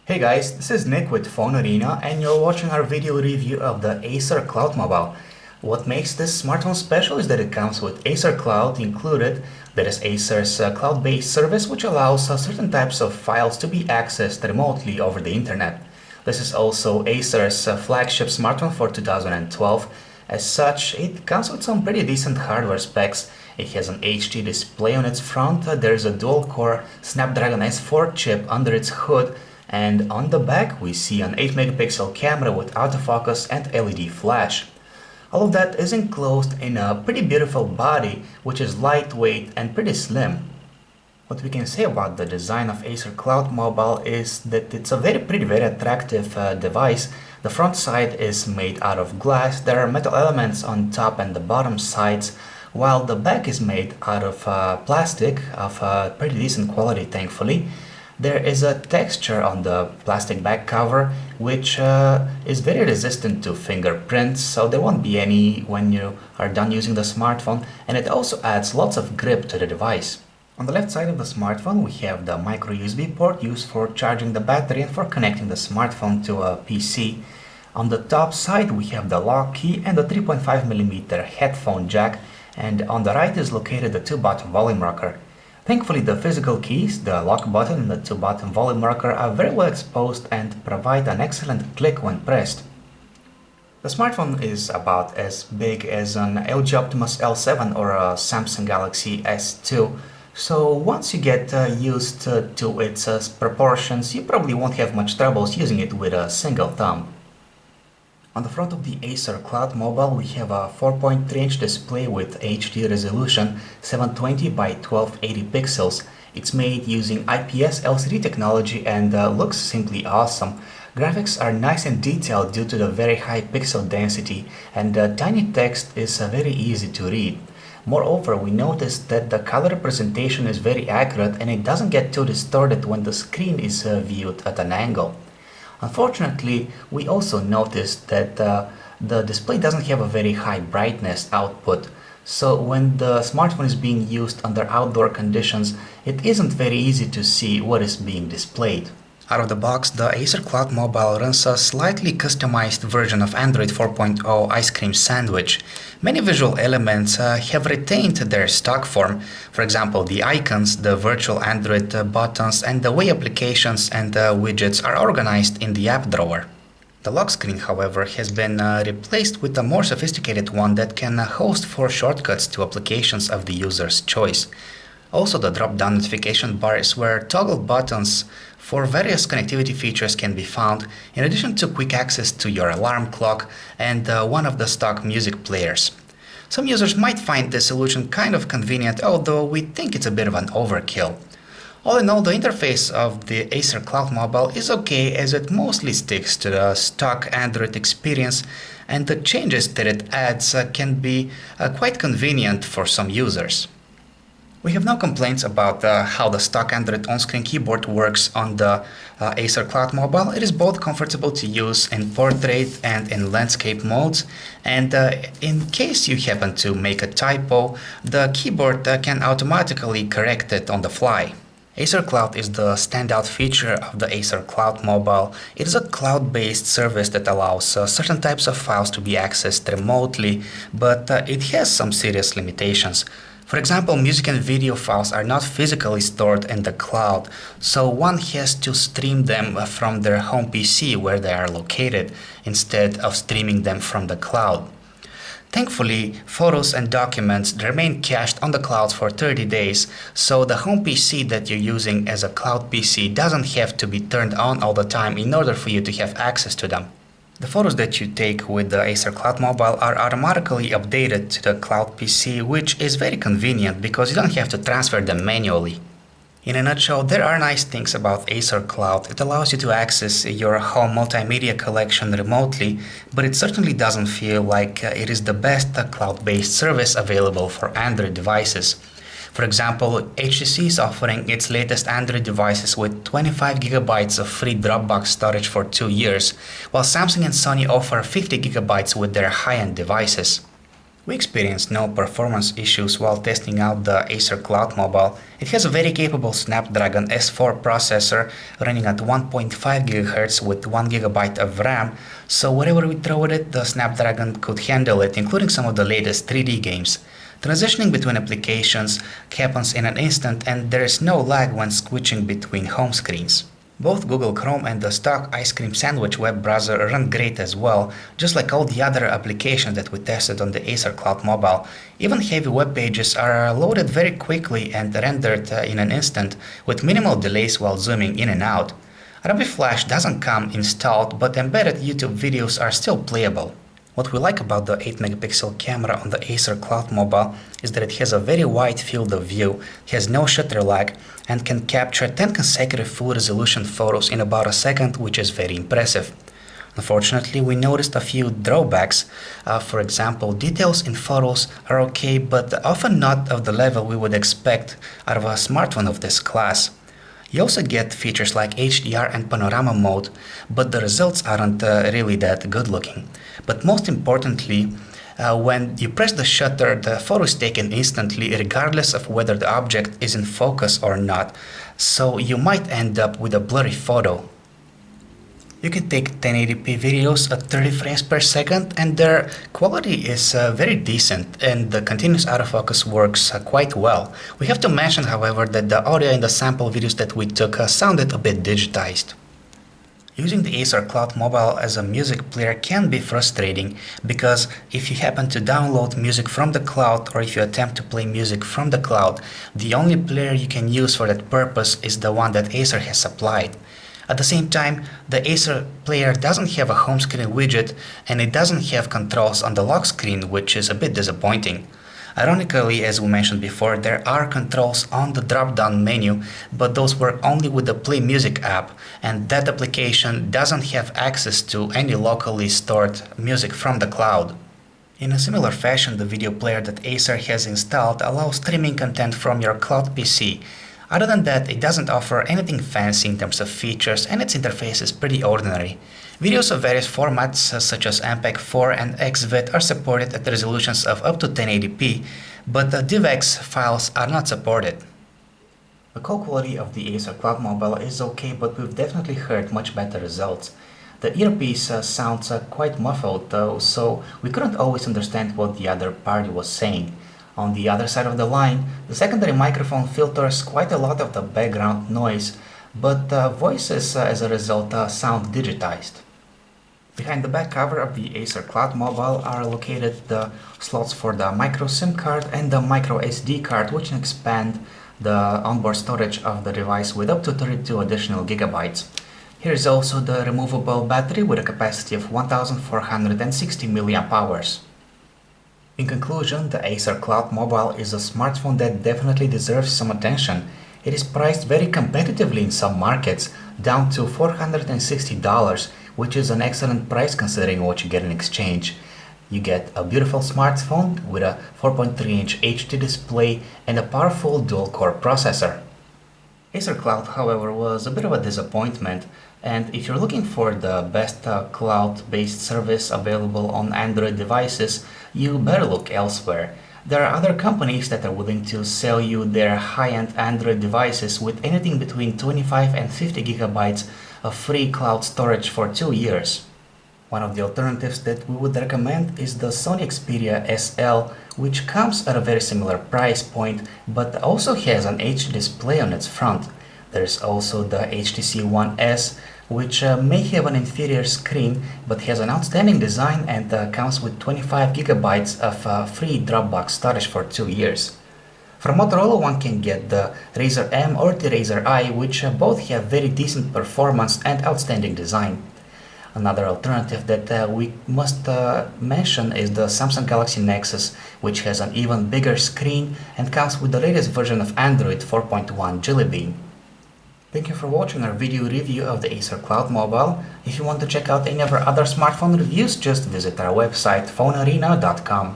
Hey guys, this is Nick with Phone Arena and you're watching our video review of the Acer CloudMobile. What makes this smartphone special is that it comes with Acer Cloud included. That is Acer's cloud-based service which allows certain types of files to be accessed remotely over the internet. This is also Acer's flagship smartphone for 2012. As such, it comes with some pretty decent hardware specs. It has an HD display on its front, there is a dual-core Snapdragon S4 chip under its hood, and on the back we see an 8 megapixel camera with autofocus and LED flash. All of that is enclosed in a pretty beautiful body which is lightweight and pretty slim. What we can say about the design of Acer CloudMobile is that it's a very attractive device. The front side is made out of glass, there are metal elements on top and the bottom sides, while the back is made out of plastic of pretty decent quality, thankfully. There is a texture on the plastic back cover which is very resistant to fingerprints, so there won't be any when you are done using the smartphone, and it also adds lots of grip to the device. On the left side of the smartphone we have the micro USB port used for charging the battery and for connecting the smartphone to a PC. On the top side we have the lock key and the 3.5mm headphone jack, and on the right is located the 2-button volume rocker. Thankfully the physical keys, the lock button and the 2-button volume rocker are very well exposed and provide an excellent click when pressed. The smartphone is about as big as an LG Optimus L7 or a Samsung Galaxy S2. So once you get used to its proportions, you probably won't have much troubles using it with a single thumb. On the front of the Acer CloudMobile we have a 4.3-inch display with HD resolution, 720 by 1280 pixels. It's made using IPS LCD technology and looks simply awesome. Graphics are nice and detailed due to the very high pixel density, and tiny text is very easy to read. Moreover, we noticed that the color representation is very accurate and it doesn't get too distorted when the screen is viewed at an angle. Unfortunately, we also noticed that the display doesn't have a very high brightness output, so when the smartphone is being used under outdoor conditions, it isn't very easy to see what is being displayed. Out of the box, the Acer CloudMobile runs a slightly customized version of Android 4.0 Ice Cream Sandwich. Many visual elements have retained their stock form, for example the icons, the virtual Android buttons, and the way applications and widgets are organized in the app drawer. The lock screen, however, has been replaced with a more sophisticated one that can host 4 shortcuts to applications of the user's choice. Also, the drop-down notification bar is where toggle buttons for various connectivity features can be found, in addition to quick access to your alarm clock and one of the stock music players. Some users might find this solution kind of convenient, although we think it's a bit of an overkill. All in all, the interface of the Acer CloudMobile is okay, as it mostly sticks to the stock Android experience, and the changes that it adds can be quite convenient for some users. We have no complaints about how the stock Android on-screen keyboard works on the Acer CloudMobile. It is both comfortable to use in portrait and in landscape modes, and in case you happen to make a typo, the keyboard can automatically correct it on the fly. Acer Cloud is the standout feature of the Acer CloudMobile. It is a cloud-based service that allows certain types of files to be accessed remotely, but it has some serious limitations. For example, music and video files are not physically stored in the cloud, so one has to stream them from their home PC where they are located, instead of streaming them from the cloud. Thankfully, photos and documents remain cached on the cloud for 30 days, so the home PC that you're using as a cloud PC doesn't have to be turned on all the time in order for you to have access to them. The photos that you take with the Acer CloudMobile are automatically updated to the Cloud PC, which is very convenient because you don't have to transfer them manually. In a nutshell, there are nice things about Acer Cloud. It allows you to access your home multimedia collection remotely, but it certainly doesn't feel like it is the best cloud-based service available for Android devices. For example, HTC is offering its latest Android devices with 25 GB of free Dropbox storage for 2 years, while Samsung and Sony offer 50 GB with their high-end devices. We experienced no performance issues while testing out the Acer CloudMobile. It has a very capable Snapdragon S4 processor running at 1.5 GHz with 1 GB of RAM, so whatever we throw at it, the Snapdragon could handle it, including some of the latest 3D games. Transitioning between applications happens in an instant, and there is no lag when switching between home screens. Both Google Chrome and the stock Ice Cream Sandwich web browser run great as well, just like all the other applications that we tested on the Acer CloudMobile. Even heavy web pages are loaded very quickly and rendered in an instant, with minimal delays while zooming in and out. Adobe Flash doesn't come installed, but embedded YouTube videos are still playable. What we like about the 8-megapixel camera on the Acer CloudMobile is that it has a very wide field of view, has no shutter lag, and can capture 10 consecutive full-resolution photos in about a second, which is very impressive. Unfortunately, we noticed a few drawbacks. For example, details in photos are okay, but often not of the level we would expect out of a smartphone of this class. You also get features like HDR and panorama mode, but the results aren't really that good looking. But most importantly, when you press the shutter, the photo is taken instantly regardless of whether the object is in focus or not, so you might end up with a blurry photo. You can take 1080p videos at 30 frames per second, and their quality is very decent, and the continuous autofocus works quite well. We have to mention, however, that the audio in the sample videos that we took sounded a bit digitized. Using the Acer CloudMobile as a music player can be frustrating, because if you happen to download music from the cloud, or if you attempt to play music from the cloud, the only player you can use for that purpose is the one that Acer has supplied. At the same time, the Acer player doesn't have a home screen widget, and it doesn't have controls on the lock screen, which is a bit disappointing. Ironically, as we mentioned before, there are controls on the drop-down menu, but those work only with the Play Music app, and that application doesn't have access to any locally stored music from the cloud. In a similar fashion, the video player that Acer has installed allows streaming content from your cloud PC. Other than that, it doesn't offer anything fancy in terms of features, and its interface is pretty ordinary. Videos of various formats such as MPEG-4 and XVID are supported at resolutions of up to 1080p, but the DivX files are not supported. The call quality of the Acer CloudMobile is okay, but we've definitely heard much better results. The earpiece sounds quite muffled though, so we couldn't always understand what the other party was saying. On the other side of the line, the secondary microphone filters quite a lot of the background noise, but voices as a result sound digitized. Behind the back cover of the Acer CloudMobile are located the slots for the micro SIM card and the micro SD card, which can expand the onboard storage of the device with up to 32 additional gigabytes. Here is also the removable battery with a capacity of 1460 mAh. In conclusion, the Acer CloudMobile is a smartphone that definitely deserves some attention. It is priced very competitively in some markets, down to $460, which is an excellent price considering what you get in exchange. You get a beautiful smartphone with a 4.3-inch HD display and a powerful dual-core processor. Acer Cloud, however, was a bit of a disappointment, and if you're looking for the best cloud-based service available on Android devices, you better look elsewhere. There are other companies that are willing to sell you their high-end Android devices with anything between 25 and 50 gigabytes of free cloud storage for 2 years. One of the alternatives that we would recommend is the Sony Xperia SL, which comes at a very similar price point, but also has an HD display on its front. There's also the HTC One S, which may have an inferior screen, but has an outstanding design and comes with 25 gigabytes of free Dropbox storage for 2 years. From Motorola, one can get the Razr M or the Razr I, which both have very decent performance and outstanding design. Another alternative that we must mention is the Samsung Galaxy Nexus, which has an even bigger screen and comes with the latest version of Android 4.1 Jelly Bean. Thank you for watching our video review of the Acer CloudMobile. If you want to check out any of our other smartphone reviews, just visit our website phonearena.com.